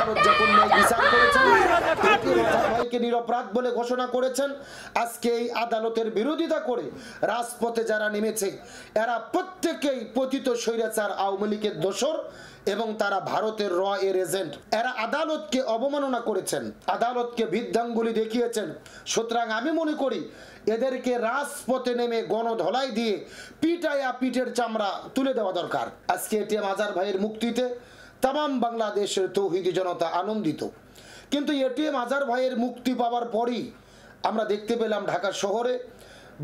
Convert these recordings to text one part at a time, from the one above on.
আদালত যখন ন্যায় বিচার করেছেন, ভাইকে নিরপরাধ বলে ঘোষণা করেছেন, আজকে এই আদালতের বিরোধিতা করে রাজপথে যারা নেমেছে এরা প্রত্যেকেই পতিত স্বৈরাচার আওয়ামী লীগের দোসর এবং তারা ভারতের র এর এজেন্ট। এরা আদালতকে অবমাননা করেছেন, আদালতকে বৃদ্ধাঙ্গুলি দেখিয়েছেন। সুতরাং আমি মনে করি এদেরকে রাজপথে নেমে গণধলাই দিয়ে পিটায়া পিঠের চামড়া তুলে দেওয়া দরকার। আজকে এটিএম আজহার ভাইয়ের মুক্তিতে তাম বাংলাদেশের তৌহিদি জনতা আনন্দিত, কিন্তু এটিএম আজহার ভাইয়ের মুক্তি পাওয়ার পরই আমরা দেখতে পেলাম ঢাকা শহরে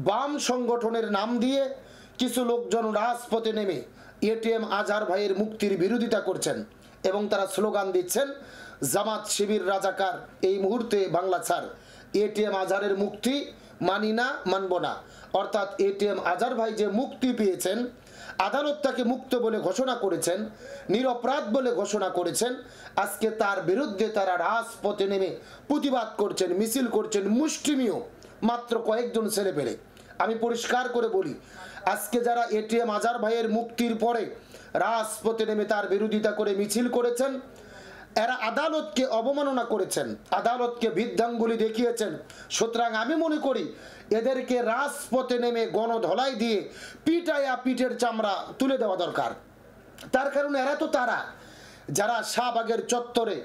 বাম সংগঠনের নাম দিয়ে কিছু লোকজন রাজপথে নেমে এটিএম আজহার ভাইয়ের মুক্তির বিরোধিতা করছেন এবং তারা স্লোগান দিচ্ছেন, জামাত শিবির রাজাকার, এই মুহূর্তে বাংলা ছাড়, এটিএম আজহারের মুক্তি মানি না, মানব না। অর্থাৎ এটিএম আজহার ভাই যে মুক্তি পেয়েছেন, আদালত তাকে মুক্ত বলে ঘোষণা করেছেন, নিরপরাধ বলে ঘোষণা করেছেন, আজকে তার বিরুদ্ধে তারা রাজপথে নেমে প্রতিবাদ করছেন, মিছিল করছেন, মুষ্টিমেয় মাত্র কয়েকজন ছেলে পেলে। আমি পরিষ্কার করে বলি, আজকে যারা এটিএম আজহার ভাইয়ের মুক্তির পরে রাজপথে নেমে তার বিরোধিতা করে মিছিল করেছেন, এরা আদালতকে অবমাননা করেছেন, আদালতকে বৃদ্ধাঙ্গুলি দেখিয়েছেন। সুতরাং আমি মনে করি এদেরকে রাজপথে নেমে গণধলাই দিয়ে পিটায়া পিঠের চামড়া তুলে দেওয়া দরকার। তার কারণ এরা তো তারা যারা শাহবাগের চত্বরে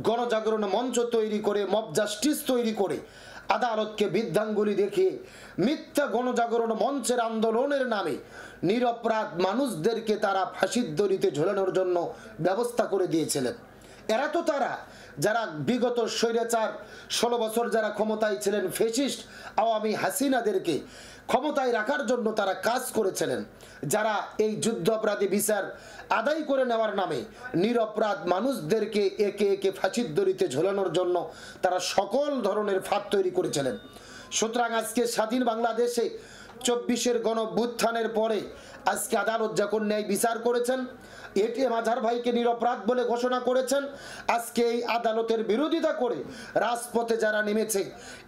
গণজাগরণ মঞ্চ তৈরি করে, মব জাস্টিস তৈরি করে আদালতকে বৃদ্ধাঙ্গুলি দেখিয়ে মিথ্যা গণজাগরণ মঞ্চের আন্দোলনের নামে নিরপরাধ মানুষদেরকে তারা ফাঁসির দড়িতে ঝোলানোর জন্য ব্যবস্থা করে দিয়েছিলেন। এরা তো তারা যারা বিগত স্বৈরাচার 16 বছর যারা ক্ষমতায় ছিলেন, ফ্যাসিস্ট আওয়ামী হাসিনাদেরকে ক্ষমতায় রাখার জন্য তারা কাজ করেছিলেন, যারা এই যুদ্ধ অপরাধী বিচার আদায় করে নেওয়ার নামে নিরপরাধ মানুষদেরকে একে একে ফাঁসির দড়িতে ঝোলানোর জন্য তারা সকল ধরনের ফাঁদ তৈরি করেছিলেন। সুতরাং আজকে স্বাধীন বাংলাদেশে 24-এর গণঅভ্যুত্থানের পরে আজকে আদালত যখন ন্যায় বিচার করেছেন, এটিএম আজহার ভাইকে নিরপরাধ বলে ঘোষণা করেছেন, আজকে এই আদালতের বিরোধিতা করে রাজপথে যারা নেমেছে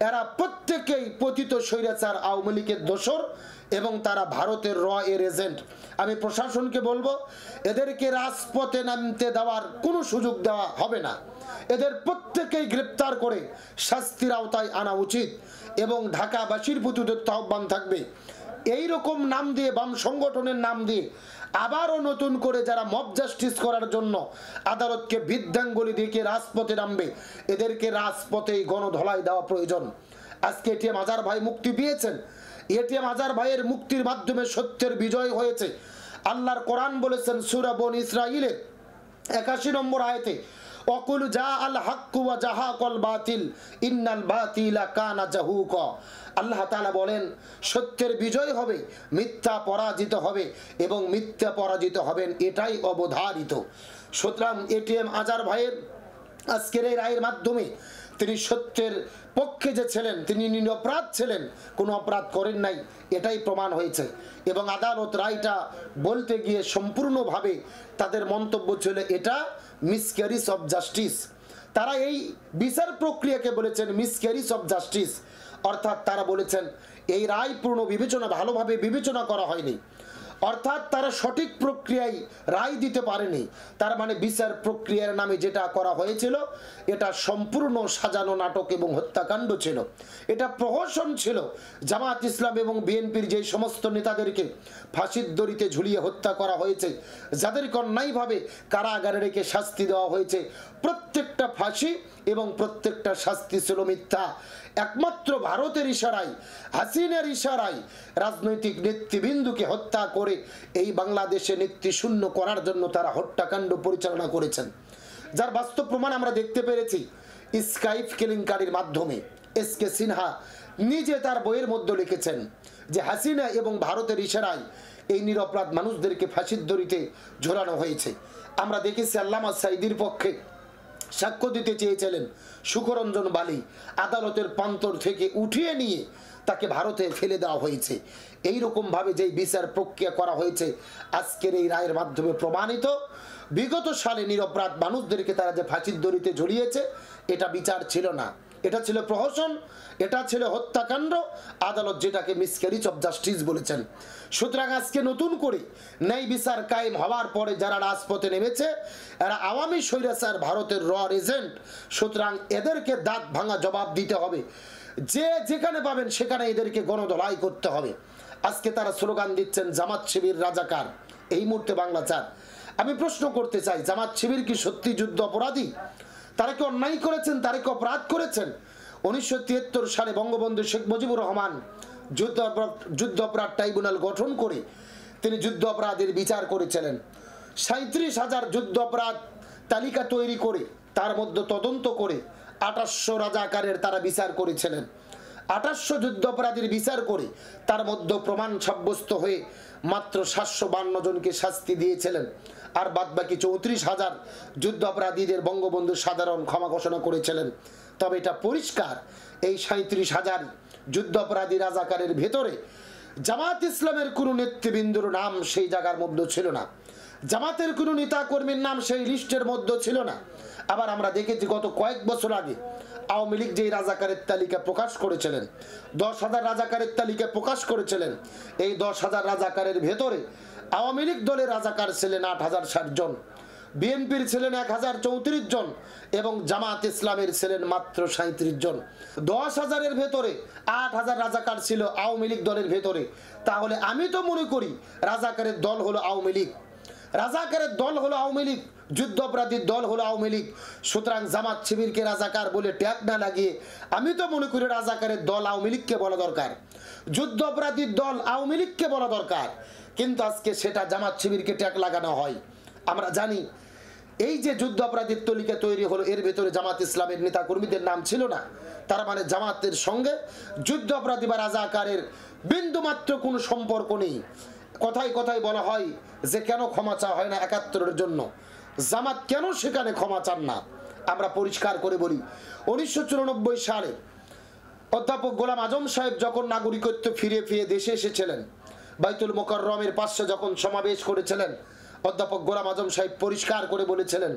এরা প্রত্যেকেই পতিত স্বৈরাচার আওয়ামী লীগের দোসর এবং তারা ভারতের র এর এজেন্ট। আমি প্রশাসনকে বলবো, এদেরকে রাজপথে নামতে দেওয়ার কোনো সুযোগ দেওয়া হবে না। এদের প্রত্যেকেই গ্রেপ্তার করে শাস্তির আওতায় আনা উচিত এবং ঢাকাবাসীর প্রতি আহ্বান থাকবে, এই রকম নাম দিয়ে, বাম সংগঠনের নাম দিয়ে আবারও নতুন করে যারা মব জাস্টিস করার জন্য আদালতকে বৃদ্ধাঙ্গুলি দিয়ে রাজপথে নামবে, এদেরকে রাজপথেই গণধলাই দেওয়া প্রয়োজন। আজকে এটিএম আজহার ভাই মুক্তি পেয়েছেন, এটিএম আজহার ভাইয়ের মুক্তির মাধ্যমে সত্যের বিজয় হয়েছে। আল্লাহর কোরআন বলেছেন সূরা বনী ইসরাঈলের 81 নম্বর আয়াতে, অকুল জা আল হাক্কু ওয়া জাহাকাল বাতিল ইন্নাল বাতিলা কানা জাহুকা। আল্লাহ তাআলা বলেন সত্যের বিজয় হবে, মিথ্যা পরাজিত হবে এবং মিথ্যা পরাজিত হবেন এটাই অবধারিত। সুতরাং এটিএম আজহার ভাইয়ের আজকের এই রায়ের মাধ্যমে তিনি সত্যের পক্ষে যে ছিলেন, তিনি নিরপরাধ ছিলেন, কোনো অপরাধ করেন নাই, এটাই প্রমাণ হয়েছে। এবং আদালত রায়টা বলতে গিয়ে সম্পূর্ণভাবে তাদের মন্তব্য ছিল এটা মিসক্যারিজ অফ জাস্টিস। তারা এই বিচার প্রক্রিয়াকে বলেছেন মিসক্যারিজ অফ জাস্টিস, অর্থাৎ তারা বলেছেন এই রায় পূর্ণ বিবেচনা, ভালোভাবে বিবেচনা করা হয়নি, অর্থাৎ তারা সঠিক প্রক্রিয়ায় রায় দিতে পারেনি। তার মানে বিচার প্রক্রিয়ার নামে যেটা করা হয়েছিল এটা সম্পূর্ণ সাজানো নাটক এবং হত্যাকাণ্ড ছিল, এটা প্রহসন ছিল। জামাত ইসলাম এবং বিএনপির যে সমস্ত নেতাদেরকে ফাঁসির দড়িতে ঝুলিয়ে হত্যা করা হয়েছে, যাদেরকে অন্যায়ভাবে কারাগারে রেখে শাস্তি দেওয়া হয়েছে, প্রত্যেকটা ফাঁসি এবং প্রত্যেকটা শাস্তি ছিল মিথ্যা। একমাত্র ভারতের ইশারায়, হাসিনার ইশারায় রাজনৈতিক নেতৃবৃন্দকে হত্যা করে এই বাংলাদেশে নেতৃশূন্য করার জন্য তারা হত্যাকাণ্ড পরিচালনা করেছেন, যার বাস্তব প্রমাণ আমরা দেখতে পেরেছি স্কাইপ কেলেঙ্কারির মাধ্যমে। এসকে সিনহা নিজে তার বইয়ের মধ্যে লিখেছেন যে হাসিনা এবং ভারতের ইশারায় এই নিরপরাধ মানুষদেরকে ফাঁসির দড়িতে ঝোলানো হয়েছে। আমরা দেখেছি আল্লামা সাঈদীর পক্ষে সাক্ষ্য দিতে চেয়েছিলেন সুখরঞ্জন বালি, আদালতের প্রান্তর থেকে উঠিয়ে নিয়ে তাকে ভারতে ফেলে দেওয়া হয়েছে। এই রকম ভাবে যে বিচার প্রক্রিয়া করা হয়েছে আজকের এই রায়ের মাধ্যমে প্রমাণিত। বিগত সালে নিরপরাধ মানুষদেরকে তারা যে ফাঁসির দড়িতে ঝুলিয়েছে এটা বিচার ছিল না, এটা ছিল প্রহসন, এটা ছিল হত্যাকাণ্ড। আদালত যেটাকে মিসক্যারেজ অফ জাস্টিস বলেছেন। সুতরাং আজকে নতুন করে ন্যায় বিচার কায়েম হওয়ার পরে যারা রাজপথে নেমেছে এরা আওয়ামী স্বৈরাচার ভারতের র এজেন্ট। সুতরাং এদেরকে দাঁত ভাঙা জবাব দিতে হবে। যে যেখানে পাবেন সেখানে এদেরকে গণধোলাই করতে হবে। আজকে তারা স্লোগান দিচ্ছেন জামাত শিবির রাজাকার। এই মুহূর্তে বাংলা চার আমি প্রশ্ন করতে চাই, জামাত শিবির কি সত্যি যুদ্ধ অপরাধী? তারা কি অন্যায় করেছেন? তারা কি অপরাধ করেছেন? 1973 সালে বঙ্গবন্ধু শেখ মুজিবুর রহমান যুদ্ধ অপরাধ ট্রাইব্যুনাল গঠন করে তিনি যুদ্ধ অপরাধের বিচার করেছিলেন। 37,000 যুদ্ধ অপরাধ তালিকা তৈরি করে তার মধ্যে তদন্ত করে 2800 রাজাকারের তারা বিচার করেছিলেন। 2800 যুদ্ধ অপরাধীর বিচার করে তার মধ্যে প্রমাণ সাব্যস্ত হয়ে মাত্র 752 জনকে শাস্তি দিয়েছিলেন। আর বাদবাকি 34,000 যুদ্ধ অপরাধীদের বঙ্গবন্ধু সাধারণ ক্ষমা ঘোষণা করেছিলেন। তবে এটা পরিষ্কার, এই 37,000 যুদ্ধ অপরাধী রাজাকারের ভেতরে জামাত ইসলামের কোনো নেতৃবৃন্দর নাম সেই জায়গার মধ্যে ছিল না। জামাতের কোনো নেতা কর্মীর নাম সেই লিস্টের মধ্যে ছিল না। আবার আমরা দেখেছি গত কয়েক বছর আগে আওয়ামী লীগ যেই রাজাকারের তালিকা প্রকাশ করেছিলেন, 10,000 রাজাকারের তালিকা প্রকাশ করেছিলেন। এই 10,000 রাজাকারের ভেতরে আওয়ামী লীগ দলের রাজাকার ছিলেন 8,060 জন, বিএনপির ছিলেন 1,034 জন এবং জামাত ইসলামের ছিলেন মাত্র 37 জন। 10,000-এর ভেতরে 8,000 রাজাকার ছিল আওয়ামী লীগ দলের ভেতরে। তাহলে আমি তো মনে করি রাজাকারের দল হলো আওয়ামী লীগ, রাজাকারের দল হলো আওয়ামী লীগ, যুদ্ধ অপরাধীর দল হলো আওয়ামী লীগ। সুতরাং জামাত শিবিরকে রাজাকার বলে ট্যাগ না লাগিয়ে আমি তো মনে করি রাজাকারের দল আওয়ামী লীগকে বলা দরকার, যুদ্ধ অপরাধীর দল আওয়ামী লীগকে বলা দরকার। কিন্তু আজকে সেটা জামাত শিবিরকে ট্যাগ লাগানো হয়। আমরা জানি এই যে যুদ্ধ অপরাধীর তালিকা তৈরি হলো এর ভেতরে জামাত ইসলামের নেতা কর্মীদের নাম ছিল না। তার মানে জামাতের সঙ্গে যুদ্ধ অপরাধী বা রাজাকারের বিন্দুমাত্র কোনো সম্পর্ক নেই। কথায় কথায় বলা হয় যে কেন ক্ষমা চাওয়া হয় না 71-এর জন্য, জামাত কেন সেখানে ক্ষমা চান না? আমরা পরিষ্কার করে বলি, 1994 সালে অধ্যাপক গোলাম আজম সাহেব যখন নাগরিকত্ব ফিরে দেশে এসেছিলেন, বাইতুল মোকাররমের পাশে যখন সমাবেশ করেছিলেন, অধ্যাপক গোলাম আজম সাহেব পরিষ্কার করে বলেছিলেন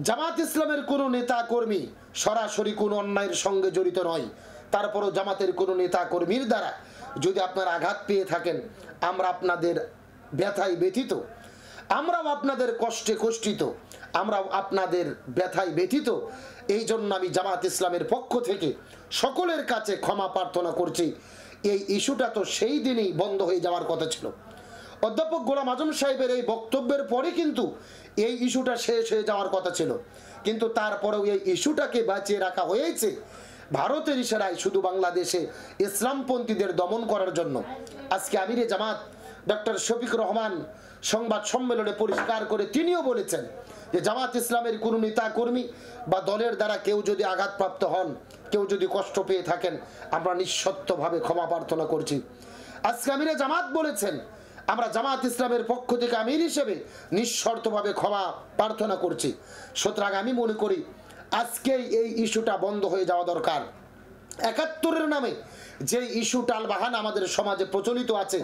জামাত ইসলামের কোনো নেতা কর্মী সরাসরি কোনো অন্যায়ের সঙ্গে জড়িত নয়। তারপরও জামাতের কোনো নেতা কর্মীর দ্বারা যদি আপনারা আঘাত পেয়ে থাকেন, আমরা আপনাদের ব্যথায় ব্যথিত, আমরাও আপনাদের কষ্টে কষ্টিত, আমরাও আপনাদের ব্যথায় ব্যথিত। এই জন্য আমি জামাত ইসলামের পক্ষ থেকে সকলের কাছে ক্ষমা প্রার্থনা করছি। এই ইস্যুটা তো সেই দিনই বন্ধ হয়ে যাওয়ার কথা ছিল। অধ্যাপক গোলাম আজম সাহেবের এই বক্তব্যের পরে কিন্তু এই ইস্যুটা শেষ হয়ে যাওয়ার কথা ছিল, কিন্তু তারপরেও এই ইস্যুটাকে বাঁচিয়ে রাখা হয়েছে ভারতের ইশারায় শুধু বাংলাদেশে ইসলামপন্থীদের দমন করার জন্য। আজকে আমিরে জামাত ডক্টর শফিক রহমান সংবাদ সম্মেলনে পরিষ্কার করে তিনিও বলেছেন যে জামাত ইসলামের কোনো নেতা কর্মী বা দলের দ্বারা কেউ যদি আঘাতপ্রাপ্ত হন, কেউ যদি কষ্ট পেয়ে থাকেন, আমরা নিঃশর্তভাবে ক্ষমা প্রার্থনা করছি। আজকে আমিরে জামাত বলেছেন আমরা জামাত ইসলামের পক্ষ থেকে আমির হিসেবে নিঃশর্তভাবে ক্ষমা প্রার্থনা করছি। সুতরাং আমি মনে করি আজকেই এই ইস্যুটা বন্ধ হয়ে যাওয়া দরকার। 71-এর নামে যে ইস্যু টালবাহানা আমাদের সমাজে প্রচলিত আছে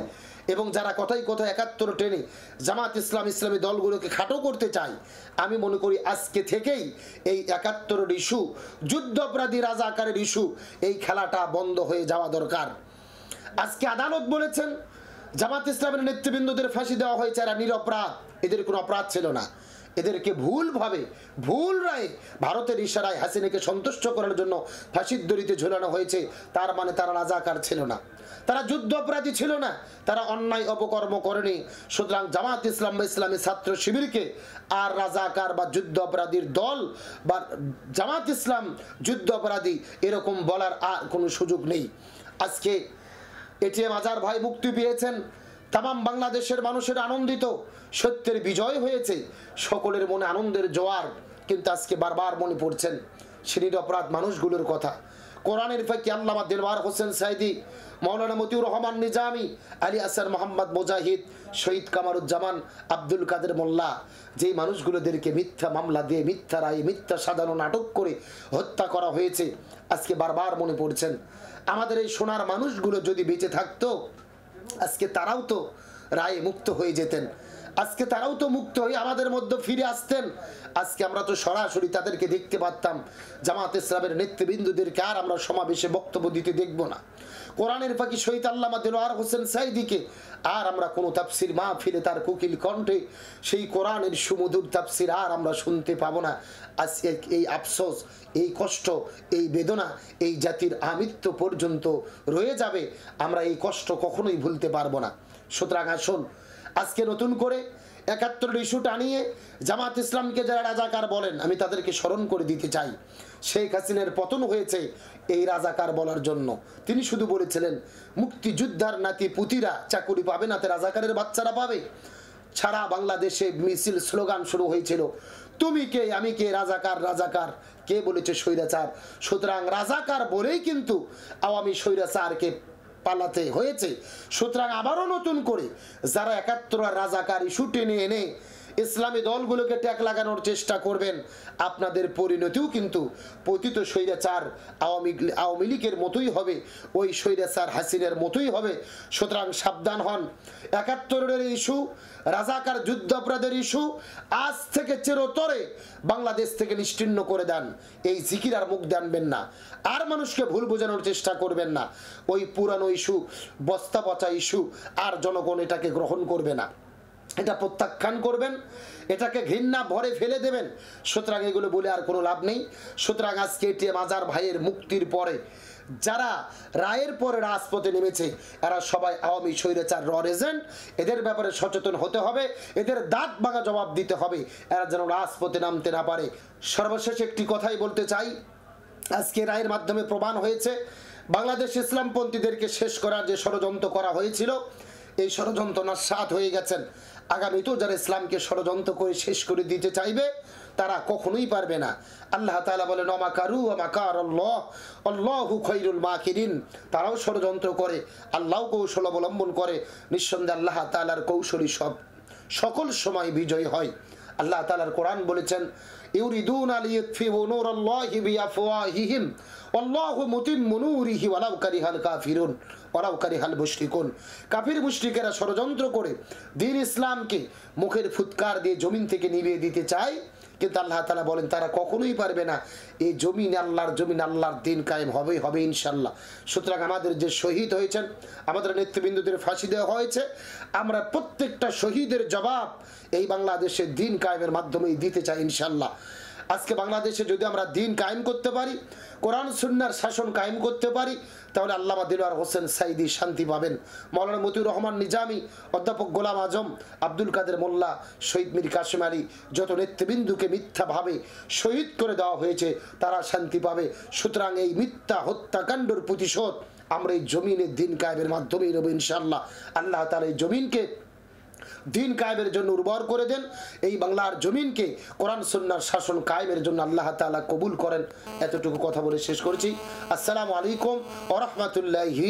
এবং যারা কথায় কথায় 71 টেনে জামাত ইসলামী দলগুলোকে খাটো করতে চায়, আমি মনে করি আজকে থেকেই এই 71-এর ইস্যু, যুদ্ধ অপরাধী রাজাকারের ইস্যু, এই খেলাটা বন্ধ হয়ে যাওয়া দরকার। আজকে আদালত বলেছেন জামাত ইসলামের নেতৃবৃন্দদের ফাঁসি দেওয়া হয়েছে, এরা নিরপরাধ, এদের কোনো অপরাধ ছিল না। এদেরকে ভুল রায়ে ভারতের ইশারায় হাসিনাকে সন্তুষ্ট করার জন্য ফাঁসির দড়িতে ঝুলানো হয়েছে। তার মানে তারা রাজাকার ছিল না, তারা যুদ্ধ অপরাধী ছিল না, তারা অন্যায় অপকর্ম করেনি। সুতরাং জামাত ইসলাম বা ইসলামী ছাত্র শিবিরকে আর রাজাকার বা যুদ্ধ অপরাধীর দল বা জামাত ইসলাম যুদ্ধ অপরাধী এরকম বলার আর কোনো সুযোগ নেই। আজকে এটিএম আজহার ভাই মুক্তি পেয়েছেন, তামাম বাংলাদেশের মানুষের আনন্দিত, সত্যের বিজয় হয়েছে, সকলের মনে আনন্দের জোয়ার। কিন্তু আজকে বারবার মনে পড়ছেন সেই অপরাধ মানুষগুলোর কথা। কোরআনের ফাঁকি আল্লামা দিলওয়ার হোসেন সাইদি, মৌলানা মতিউর রহমান নিজামী, আলী আসার মোহাম্মদ মুজাহিদ, শহীদ কামারুজ্জামান, আব্দুল কাদের মোল্লা, যেই মানুষগুলোদেরকে মিথ্যা মামলা দিয়ে, মিথ্যা রায়ে, মিথ্যা সাজানো নাটক করে হত্যা করা হয়েছে, আজকে বারবার মনে পড়ছেন। আমাদের এই সোনার মানুষগুলো যদি বেঁচে থাকতো আজকে তারাও তো রায়ে মুক্ত হয়ে যেতেন। আজকে তারাও তো মুক্ত হয়ে আমাদের মধ্যে ফিরে আসতেন। আজকে আমরা তো সরাসরি তাদেরকে দেখতে পারতাম। জামাত ইসলামের নেতৃবৃন্দদেরকে আর আমরা সমাবেশে বক্তব্য দিতে দেখব না। কোরআনের ফাঁকি শহীদ আল্লামা দেলোয়ার হোসেন সাইদিকে আর আমরা কোনো তাফসির মাহফিলে তার কোকিল কণ্ঠে সেই কোরআনের সুমধুর তাফসির আর আমরা শুনতে পাবো না। আজকে এই আফসোস, এই কষ্ট, এই বেদনা এই জাতির আমৃত্যু পর্যন্ত রয়ে যাবে। আমরা এই কষ্ট কখনোই ভুলতে পারবো না। সুতরাং আসুন আজকে নতুন করে ৭১ ইস্যু টানিয়ে জামাত ইসলামকে যারা রাজাকার বলেন, আমি তাদেরকে স্মরণ করে দিতে চাই, শেখ হাসিনার পতন হয়েছে এই রাজাকার বলার জন্য। তিনি শুধু বলেছিলেন মুক্তিযোদ্ধার নাতি পুতিরা চাকুরি পাবে না, রাজাকারের বাচ্চারা পাবে। সারা বাংলাদেশে মিছিল স্লোগান শুরু হয়েছিল, তুমি কে আমি কে, রাজাকার রাজাকার। কে বলেছে স্বৈরাচার? সুতরাং রাজাকার বলেই কিন্তু আওয়ামী স্বৈরাচারকে পালাতে হয়েছে। সুতরাং আবারও নতুন করে যারা ৭১ রাজাকার ইস্যু টেনে এনে ইসলামী দলগুলোকে ট্যাগ লাগানোর চেষ্টা করবেন, আপনাদের পরিণতিও কিন্তু পতিত স্বৈরাচার আওয়ামী লীগের মতোই হবে, ওই স্বৈরাচার হাসিনের মতোই হবে। সুতরাং সাবধান হন। ৭১ ইস্যু, রাজাকার যুদ্ধাপরাধের ইস্যু আজ থেকে চিরতরে বাংলাদেশ থেকে নিশ্চিহ্ন করে দেন। এই জিকির আর মুখ আনবেন না, আর মানুষকে ভুল বোঝানোর চেষ্টা করবেন না। ওই পুরানো ইস্যু, বস্তা পচা ইস্যু আর জনগণ এটাকে গ্রহণ করবে না, এটা প্রত্যাখ্যান করবেন, এটাকে ঘৃণা ভরে ফেলে দেবেন। সুতরাং এগুলো বলে আর কোনো লাভ নেই। সুতরাং আজকে এটিএম আজহার ভাইয়ের মুক্তির পরে যারা রায়ের পরে রাজপথে নেমেছে এরা সবাই আওয়ামী স্বৈরাচার র এজেন্ট। এদের ব্যাপারে সচেতন হতে হবে, এদের দাঁত ভাঙা জবাব দিতে হবে, এরা যেন রাজপথে নামতে না পারে। সর্বশেষ একটি কথাই বলতে চাই, আজকে রায়ের মাধ্যমে প্রমাণ হয়েছে বাংলাদেশ ইসলামপন্থীদেরকে শেষ করার যে ষড়যন্ত্র করা হয়েছিল, এই ষড়যন্ত্র নস্যাৎ হয়ে গেছেন। আগামীতেও যারা ইসলামকে ষড়যন্ত্র করে শেষ করে দিতে চাইবে তারা কখনোই পারবে না। আল্লাহ তাআলা বলেন ওয়ামাকারু ওয়ামাকারাল্লাহ আল্লাহু খায়রুল মাকিরিন। তারাও ষড়যন্ত্র করে, আল্লাহও কৌশল অবলম্বন করে। নিঃসন্দেহে আল্লাহ তাআলার কৌশলী সকল সময় বিজয় হয়। আল্লাহ তাআলার কোরআন বলেছেন ইউরিদুনা লিইতফিউ নূরাল্লাহি বিআফওয়াহিহিম আল্লাহু মুতিম্মু নূরিহি ওয়ালাউ কারিহাল কাফিরুন ওয়ালাউ কারিহাল মুশরিকুন। কাফির মুশরিকেরা ষড়যন্ত্র করে দ্বীন ইসলামকে মুখের ফুৎকার দিয়ে জমিন থেকে নিভিয়ে দিতে চায়, কিন্তু আল্লাহ তাআলা বলেন তারা কখনোই পারবে না। এই জমিন আল্লাহর জমিন, আল্লাহর দিন কায়েম হবেই হবে ইনশাআল্লাহ। সুতরাং আমাদের যে শহীদ হয়েছেন, আমাদের নেতৃবৃন্দদের ফাঁসি দেওয়া হয়েছে, আমরা প্রত্যেকটা শহীদের জবাব এই বাংলাদেশের দিন কায়েমের মাধ্যমেই দিতে চাই ইনশাআল্লাহ। আজকে বাংলাদেশে যদি আমরা দিন কায়েম করতে পারি, কোরআন সুন্নাহর শাসন কায়েম করতে পারি, তাহলে আল্লামা দেলোয়ার হোসেন সাইদি শান্তি পাবেন। মাওলানা মতিউর রহমান নিজামী, অধ্যাপক গোলাম আজম, আব্দুল কাদের মোল্লা, শহীদ মীর কাসেম আলী, যত নেতৃবৃন্দুকে মিথ্যাভাবে শহীদ করে দেওয়া হয়েছে তারা শান্তি পাবে। সুতরাং এই মিথ্যা হত্যাকাণ্ডের প্রতিশোধ আমরা এই জমিনের দিন কায়েমের মাধ্যমেই নেব ইনশাআল্লাহ। আল্লাহ তাআলা এই জমিনকে দিন কায়েমের জন্য উর্বর করে দেন, এই বাংলার জমিনকে কোরআন সুন্নাহর শাসন কায়েমের জন্য আল্লাহ তাআলা কবুল করেন। এতটুকু কথা বলে শেষ করছি। আসসালামু আলাইকুম ওয়া রাহমাতুল্লাহি।